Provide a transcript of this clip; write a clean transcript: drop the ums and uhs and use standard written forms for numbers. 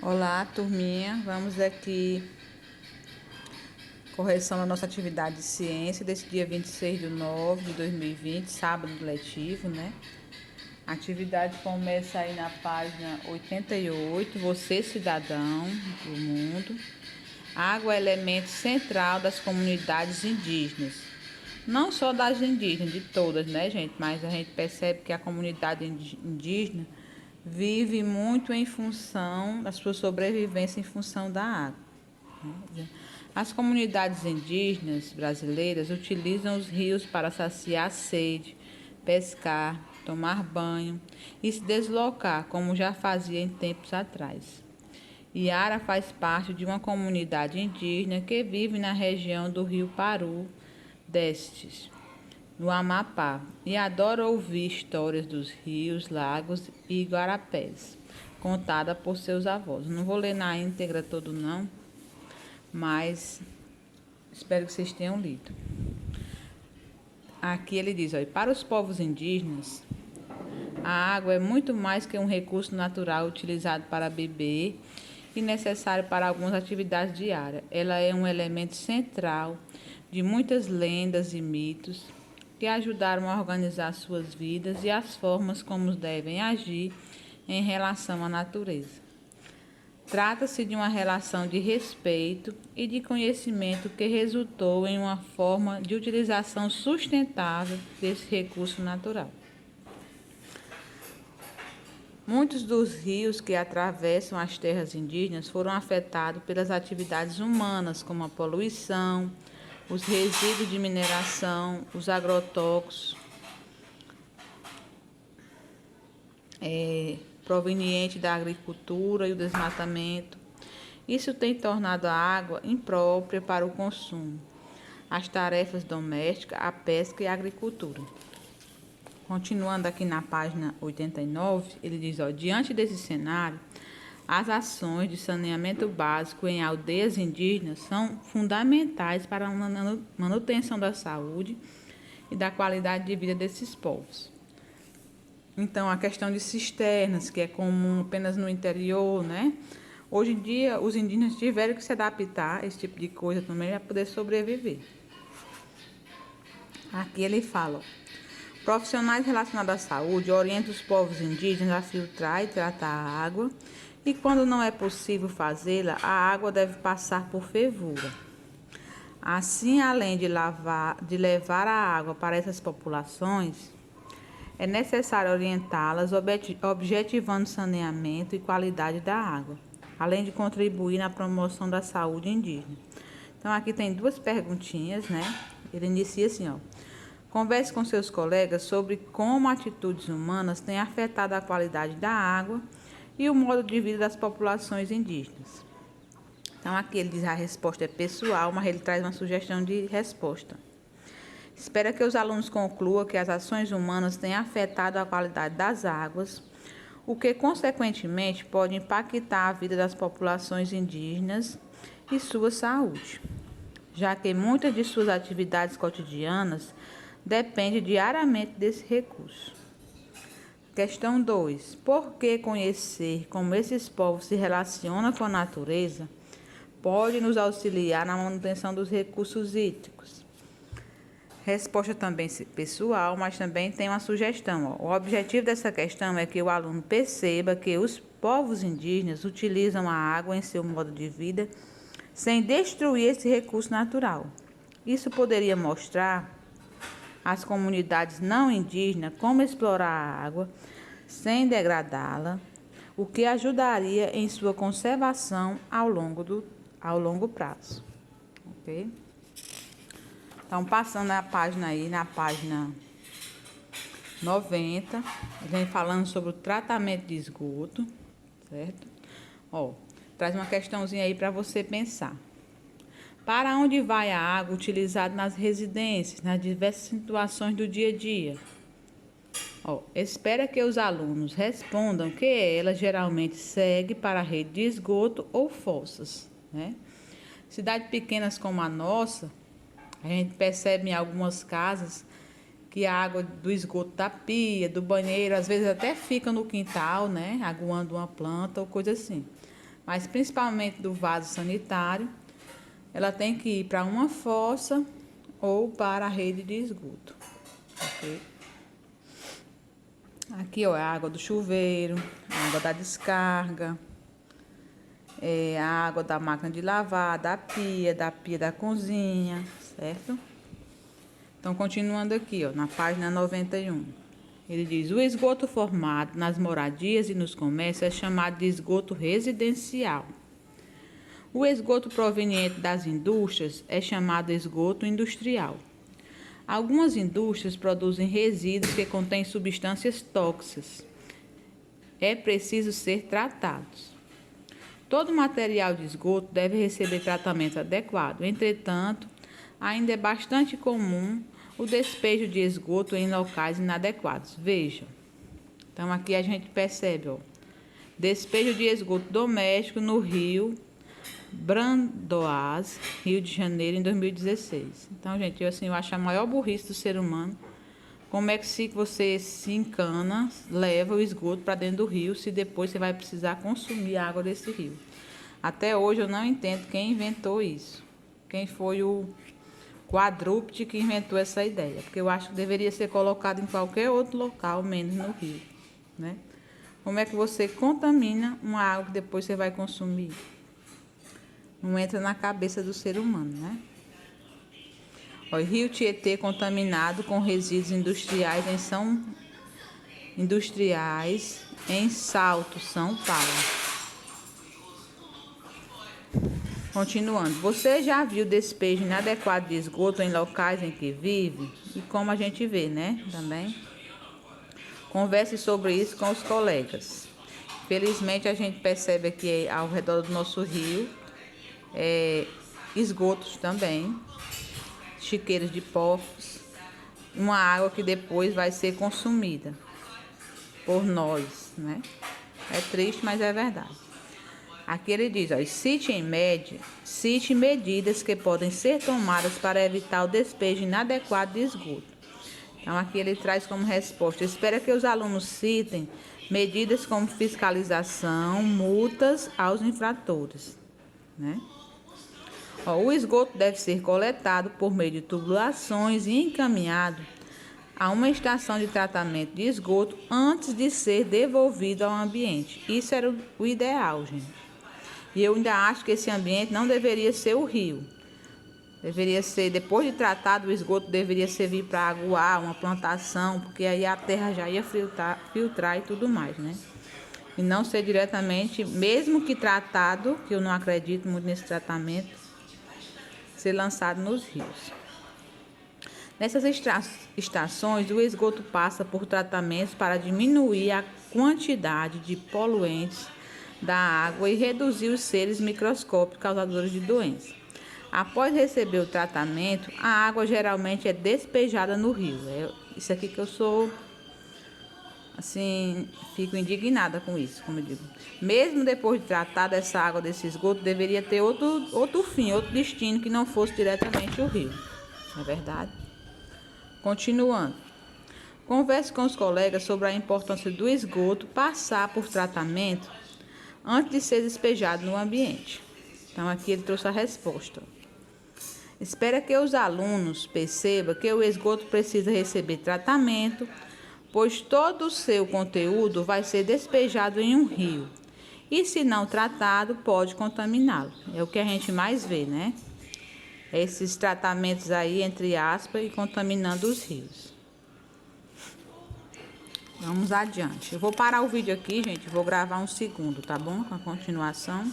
Olá, turminha. Vamos aqui correção da nossa atividade de ciência desse dia 26/9/2020, sábado letivo, né? A atividade começa aí na página 88, Você cidadão do mundo. Água é elemento central das comunidades indígenas. Não só das indígenas, de todas, né, gente? Mas a gente percebe que a comunidade indígena vive muito em função da sua sobrevivência em função da água. As comunidades indígenas brasileiras utilizam os rios para saciar a sede, pescar, tomar banho e se deslocar, como já fazia em tempos atrás. Iara faz parte de uma comunidade indígena que vive na região do rio Paru Destes, no Amapá, e adora ouvir histórias dos rios, lagos e igarapés, contada por seus avós. Não vou ler na íntegra todo não, mas espero que vocês tenham lido. Aqui ele diz, olha, para os povos indígenas, a água é muito mais que um recurso natural utilizado para beber e necessário para algumas atividades diárias. Ela é um elemento central de muitas lendas e mitos que ajudaram a organizar suas vidas e as formas como devem agir em relação à natureza. Trata-se de uma relação de respeito e de conhecimento que resultou em uma forma de utilização sustentável desse recurso natural. Muitos dos rios que atravessam as terras indígenas foram afetados pelas atividades humanas, como a poluição, os resíduos de mineração, os agrotóxicos provenientes da agricultura e o desmatamento. Isso tem tornado a água imprópria para o consumo, as tarefas domésticas, a pesca e a agricultura. Continuando aqui na página 89, ele diz, diante desse cenário, as ações de saneamento básico em aldeias indígenas são fundamentais para a manutenção da saúde e da qualidade de vida desses povos. Então, a questão de cisternas, que é comum apenas no interior, né? Hoje em dia, os indígenas tiveram que se adaptar a esse tipo de coisa também para poder sobreviver. Aqui ele fala, profissionais relacionados à saúde orientam os povos indígenas a filtrar e tratar a água, e quando não é possível fazê-la, a água deve passar por fervura. Assim, além de levar a água para essas populações, é necessário orientá-las objetivando saneamento e qualidade da água, além de contribuir na promoção da saúde indígena. Então, aqui tem duas perguntinhas, né? Ele inicia assim, converse com seus colegas sobre como atitudes humanas têm afetado a qualidade da água e o modo de vida das populações indígenas. Então, aqui ele diz que a resposta é pessoal, mas ele traz uma sugestão de resposta. Espera que os alunos concluam que as ações humanas têm afetado a qualidade das águas, o que, consequentemente, pode impactar a vida das populações indígenas e sua saúde, já que muitas de suas atividades cotidianas dependem diariamente desse recurso. Questão 2. Por que conhecer como esses povos se relacionam com a natureza pode nos auxiliar na manutenção dos recursos hídricos? Resposta também pessoal, mas também tem uma sugestão. O objetivo dessa questão é que o aluno perceba que os povos indígenas utilizam a água em seu modo de vida sem destruir esse recurso natural. Isso poderia mostrar às comunidades não indígenas como explorar a água sem degradá-la, o que ajudaria em sua conservação ao longo prazo. Ok? Então, passando a página aí, na página 90, ele vem falando sobre o tratamento de esgoto, certo? Traz uma questãozinha aí para você pensar. Para onde vai a água utilizada nas residências, nas diversas situações do dia a dia? Espera que os alunos respondam que ela geralmente segue para a rede de esgoto ou fossas, né? Cidades pequenas como a nossa, a gente percebe em algumas casas que a água do esgoto da pia, do banheiro, às vezes até fica no quintal, né? Aguando uma planta ou coisa assim. mas principalmente do vaso sanitário, ela tem que ir para uma fossa ou para a rede de esgoto. Ok? Aqui, ó, a água do chuveiro, a água da descarga, a água da máquina de lavar, da pia da cozinha, certo? Então, continuando aqui, ó, na página 91. Ele diz: o esgoto formado nas moradias e nos comércios é chamado de esgoto residencial. O esgoto proveniente das indústrias é chamado de esgoto industrial. Algumas indústrias produzem resíduos que contêm substâncias tóxicas. É preciso ser tratados. Todo material de esgoto deve receber tratamento adequado. Entretanto, ainda é bastante comum o despejo de esgoto em locais inadequados. Vejam. Então, aqui a gente percebe, ó, despejo de esgoto doméstico no rio Brandoás, Rio de Janeiro, em 2016. Então, gente, eu acho a maior burrice do ser humano. Como é que se você se encana, leva o esgoto para dentro do rio, se depois você vai precisar consumir a água desse rio? Até hoje eu não entendo quem inventou isso. Quem foi o quadrúpede que inventou essa ideia? Porque eu acho que deveria ser colocado em qualquer outro local, menos no rio, né? Como é que você contamina uma água que depois você vai consumir? Não entra na cabeça do ser humano, né? O Rio Tietê contaminado com resíduos industriais em Salto, São Paulo. Continuando, você já viu despejo inadequado de esgoto em locais em que vive? E como a gente vê, né? Também. Converse sobre isso com os colegas. Felizmente a gente percebe aqui ao redor do nosso rio esgotos também, chiqueiros de porcos, uma água que depois vai ser consumida por nós, né? É triste, mas é verdade. Aqui ele diz, ó, cite medidas que podem ser tomadas para evitar o despejo inadequado de esgoto. Então, aqui ele traz como resposta: espera que os alunos citem medidas como fiscalização, multas aos infratores, né? Ó, o esgoto deve ser coletado por meio de tubulações e encaminhado a uma estação de tratamento de esgoto antes de ser devolvido ao ambiente. Isso era o ideal, gente. E eu ainda acho que esse ambiente não deveria ser o rio. Deveria ser, depois de tratado, o esgoto deveria servir para aguar uma plantação, porque aí a terra já ia filtrar e tudo mais, né? E não ser diretamente, mesmo que tratado, que eu não acredito muito nesse tratamento, ser lançado nos rios. Nessas estações, o esgoto passa por tratamentos para diminuir a quantidade de poluentes da água e reduzir os seres microscópicos causadores de doenças. Após receber o tratamento, a água geralmente é despejada no rio. Isso aqui que eu sou, assim, fico indignada com isso, como eu digo. Mesmo depois de tratada, essa água desse esgoto deveria ter outro fim, outro destino que não fosse diretamente o rio. Não é verdade? Continuando. Converse com os colegas sobre a importância do esgoto passar por tratamento antes de ser despejado no ambiente. Então, aqui ele trouxe a resposta. Espera que os alunos percebam que o esgoto precisa receber tratamento, pois todo o seu conteúdo vai ser despejado em um rio. E se não tratado, pode contaminá-lo. É o que a gente mais vê, né? Esses tratamentos aí, entre aspas, e contaminando os rios. Vamos adiante. Eu vou parar o vídeo aqui, gente. Vou gravar um segundo, tá bom? Com a continuação.